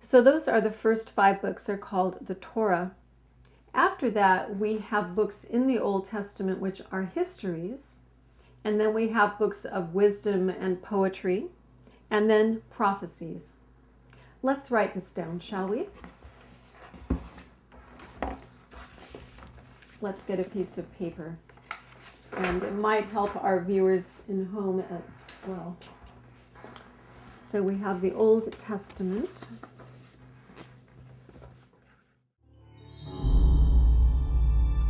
So those are the first 5 books. They're called the Torah. After that, we have books in the Old Testament which are histories, and then we have books of wisdom and poetry, and then prophecies. Let's write this down, shall we? Let's get a piece of paper, and it might help our viewers in home as well. So we have the Old Testament.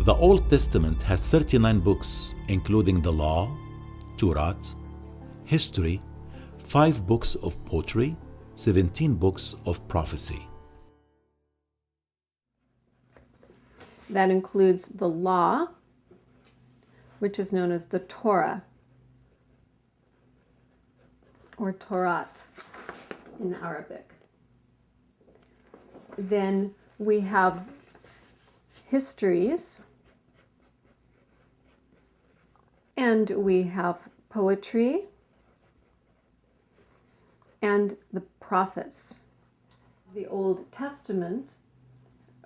The Old Testament has 39 books, including the Law, Torah, history, 5 books of poetry, 17 books of prophecy. That includes the Law, which is known as the Torah, or Torat in Arabic. Then we have histories, and we have poetry, and the prophets. The Old Testament,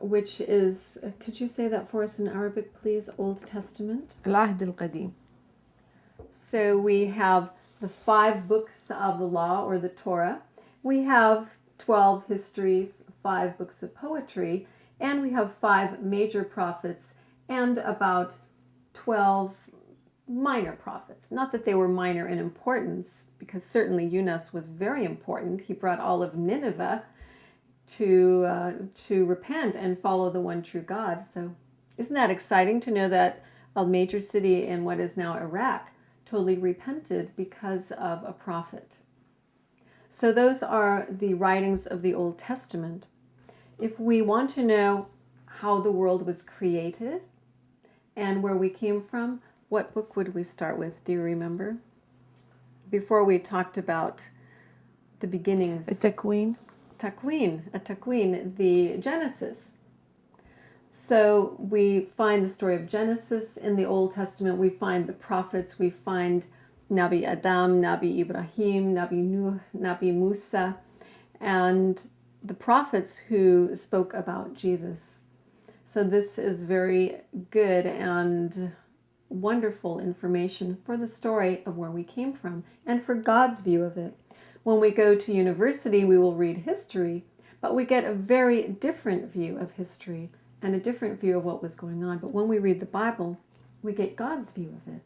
which is, could you say that for us in Arabic, please? Old Testament. العهد القديم. So we have the 5 books of the law, or the Torah. We have 12 histories, 5 books of poetry, and we have 5 major prophets and about 12 minor prophets. Not that they were minor in importance, because certainly Yunus was very important. He brought all of Nineveh to repent and follow the one true God. So isn't that exciting to know that a major city in what is now Iraq totally repented because of a prophet? So those are the writings of the Old Testament. If we want to know how the world was created and where we came from, what book would we start with? Do you remember? Before we talked about the beginnings. التكوين. Takwin, the Genesis. So we find the story of Genesis in the Old Testament. We find the prophets. We find Nabi Adam, Nabi Ibrahim, Nabi Nuh, Nabi Musa, and the prophets who spoke about Jesus. So this is very good and wonderful information for the story of where we came from and for God's view of it. When we go to university, we will read history, but we get a very different view of history and a different view of what was going on. But when we read the Bible, we get God's view of it.